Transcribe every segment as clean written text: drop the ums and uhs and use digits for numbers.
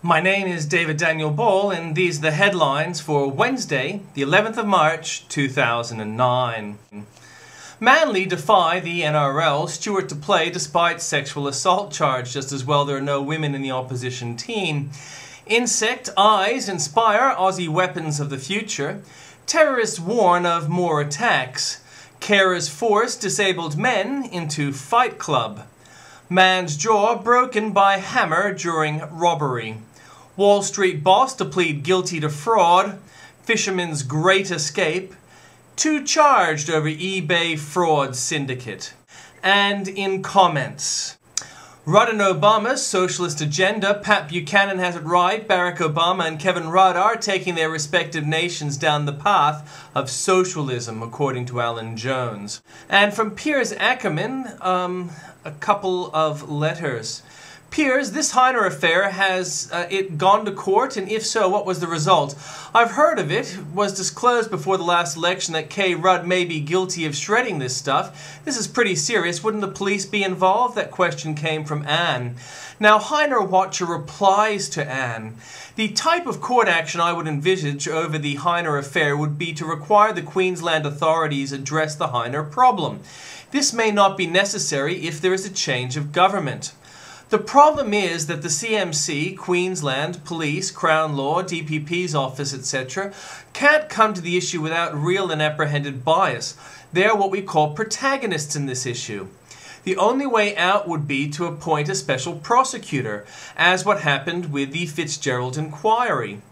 My name is David Daniel Ball, and these are the headlines for Wednesday, the 11th of March, 2009. Manly defy the NRL, Stewart to play despite sexual assault charge. Just as well there are no women in the opposition team. Insect eyes inspire Aussie weapons of the future. Terrorists warn of more attacks. Carers force disabled men into fight club. Man's jaw broken by hammer during robbery. Wall Street boss to plead guilty to fraud. Fisherman's great escape. 2 charged over eBay fraud syndicate. And in comments. Rudd and Obama's socialist agenda. Pat Buchanan has it right. Barack Obama and Kevin Rudd are taking their respective nations down the path of socialism, according to Alan Jones. And from Piers Ackerman, a couple of letters. Piers, this Heiner affair, has it gone to court, and if so, what was the result? I've heard of it. It was disclosed before the last election that Kay Rudd may be guilty of shredding this stuff. This is pretty serious. Wouldn't the police be involved? That question came from Anne. Now, Heiner Watcher replies to Anne. The type of court action I would envisage over the Heiner affair would be to require the Queensland authorities address the Heiner problem. This may not be necessary if there is a change of government. The problem is that the CMC, Queensland, Police, Crown Law, DPP's office, etc. can't come to the issue without real and apprehended bias. They are what we call protagonists in this issue. The only way out would be to appoint a special prosecutor, as what happened with the Fitzgerald inquiry.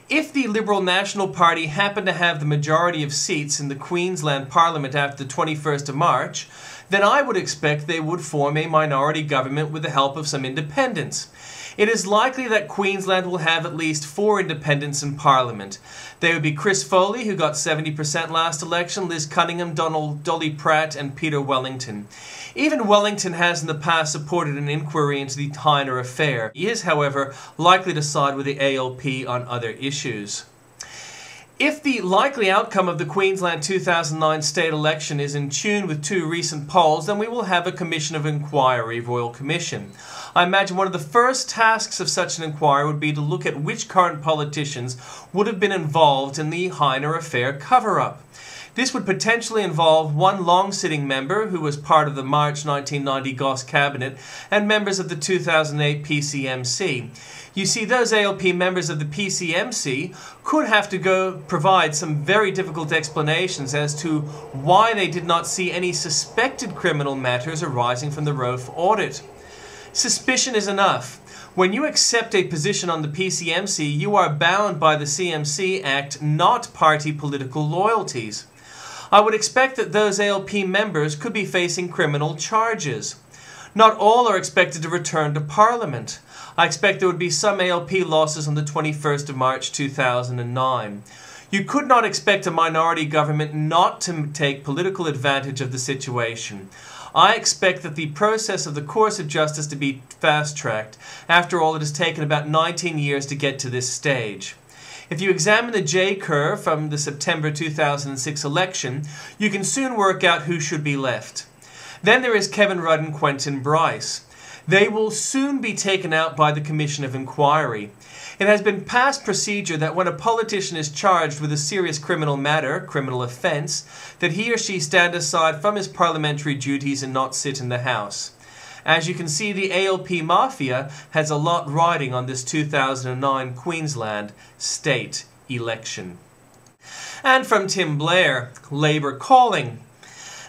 If the Liberal National Party happened to have the majority of seats in the Queensland Parliament after the 21st of March, then I would expect they would form a minority government with the help of some independents. It is likely that Queensland will have at least 4 independents in Parliament. They would be Chris Foley, who got 70% last election, Liz Cunningham, Dolly Pratt, and Peter Wellington. Even Wellington has in the past supported an inquiry into the Heiner affair. He is, however, likely to side with the ALP on other issues. If the likely outcome of the Queensland 2009 state election is in tune with 2 recent polls, then we will have a Commission of Inquiry, Royal Commission. I imagine one of the first tasks of such an inquiry would be to look at which current politicians would have been involved in the Heiner affair cover-up. This would potentially involve one long-sitting member who was part of the March 1990 Goss cabinet and members of the 2008 PCMC. You see, those ALP members of the PCMC could have to provide some very difficult explanations as to why they did not see any suspected criminal matters arising from the Rofe audit. Suspicion is enough. When you accept a position on the PCMC, you are bound by the CMC Act, not party political loyalties. I would expect that those ALP members could be facing criminal charges. Not all are expected to return to Parliament. I expect there would be some ALP losses on the 21st of March 2009. You could not expect a minority government not to take political advantage of the situation. I expect that the process of the course of justice to be fast-tracked. After all, it has taken about 19 years to get to this stage. If you examine the J-curve from the September 2006 election, you can soon work out who should be left. Then there is Kevin Rudd and Quentin Bryce. They will soon be taken out by the Commission of Inquiry. It has been past procedure that when a politician is charged with a serious criminal matter, criminal offence, that he or she stand aside from his parliamentary duties and not sit in the House. As you can see, the ALP Mafia has a lot riding on this 2009 Queensland state election. And from Tim Blair, Labour calling.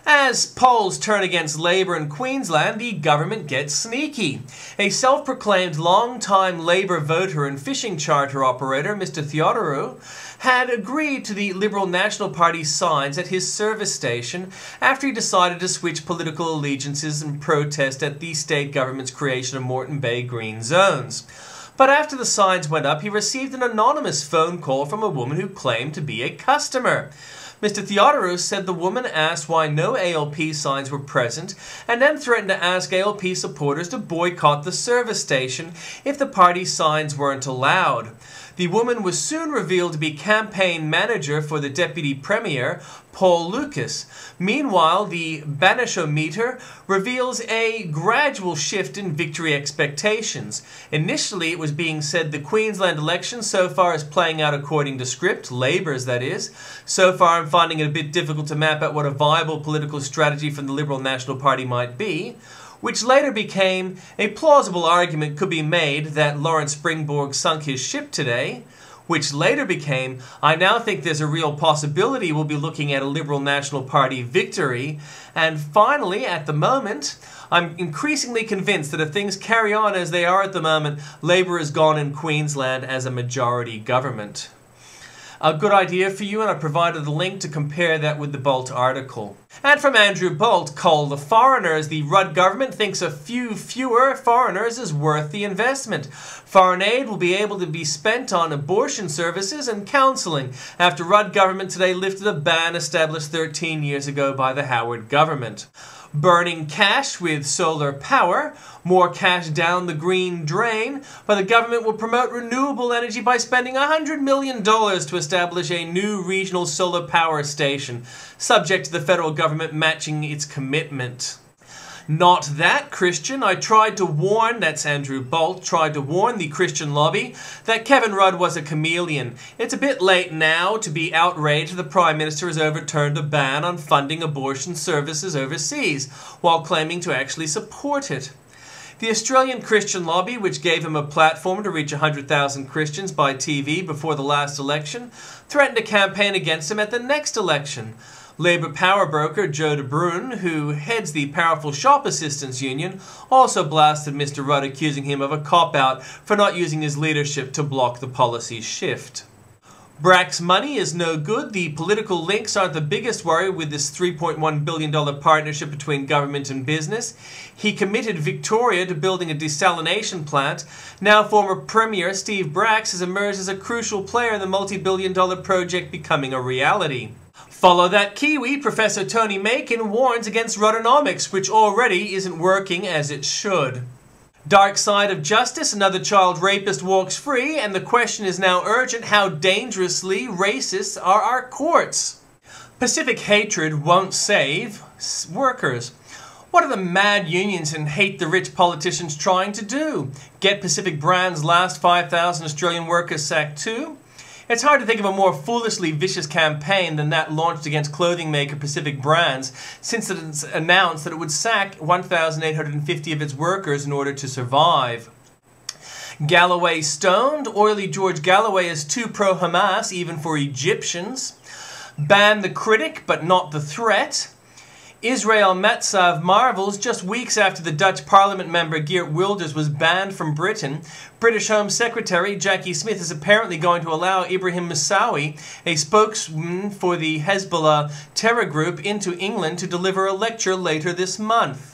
As polls turn against Labour in Queensland, the government gets sneaky. A self-proclaimed long-time Labour voter and fishing charter operator, Mr. Theodorou, had agreed to the Liberal National Party signs at his service station after he decided to switch political allegiances in protest at the state government's creation of Moreton Bay Green Zones. But after the signs went up, he received an anonymous phone call from a woman who claimed to be a customer. Mr. Theodorou said the woman asked why no ALP signs were present and then threatened to ask ALP supporters to boycott the service station if the party signs weren't allowed. The woman was soon revealed to be campaign manager for the Deputy Premier, Paul Lucas. Meanwhile, the Banishometer reveals a gradual shift in victory expectations. Initially, it was being said the Queensland election so far is playing out according to script, Labor's that is. So far, I'm finding it a bit difficult to map out what a viable political strategy from the Liberal National Party might be, which later became a plausible argument could be made that Lawrence Springborg sunk his ship today, which later became, I now think there's a real possibility we'll be looking at a Liberal National Party victory, and finally, at the moment, I'm increasingly convinced that if things carry on as they are at the moment, Labor is gone in Queensland as a majority government. A good idea for you, and I provided the link to compare that with the Bolt article. And from Andrew Bolt, Cull the Foreigners, the Rudd government thinks a few fewer foreigners is worth the investment. Foreign aid will be able to be spent on abortion services and counselling after Rudd government today lifted a ban established 13 years ago by the Howard government. Burning cash with solar power, more cash down the green drain, but the government will promote renewable energy by spending $100 million to establish a new regional solar power station, subject to the federal government matching its commitment. Not that, Christian. I tried to warn, that's Andrew Bolt, tried to warn the Christian lobby that Kevin Rudd was a chameleon. It's a bit late now to be outraged the Prime Minister has overturned a ban on funding abortion services overseas, while claiming to actually support it. The Australian Christian lobby, which gave him a platform to reach 100,000 Christians by TV before the last election, threatened to campaign against him at the next election. Labour power broker Joe de Bruyn, who heads the Powerful Shop Assistants Union, also blasted Mr. Rudd, accusing him of a cop-out for not using his leadership to block the policy shift. Brack's money is no good. The political links aren't the biggest worry with this $3.1 billion partnership between government and business. He committed Victoria to building a desalination plant. Now former Premier Steve Bracks has emerged as a crucial player in the multi-billion-dollar project becoming a reality. Follow that Kiwi, Professor Tony Makin warns against Ruddonomics, which already isn't working as it should. Dark side of justice, another child rapist walks free, and the question is now urgent: how dangerously racist are our courts? Pacific hatred won't save workers. What are the mad unions and hate-the-rich politicians trying to do? Get Pacific Brand's last 5,000 Australian workers sacked too? It's hard to think of a more foolishly vicious campaign than that launched against clothing maker Pacific Brands, since it's announced that it would sack 1,850 of its workers in order to survive. Galloway stoned. Oily George Galloway is too pro-Hamas even for Egyptians. Ban the critic but not the threat. Israel Metsav marvels just weeks after the Dutch Parliament member Geert Wilders was banned from Britain. British Home Secretary Jackie Smith is apparently going to allow Ibrahim Moussaoui, a spokesman for the Hezbollah terror group, into England to deliver a lecture later this month.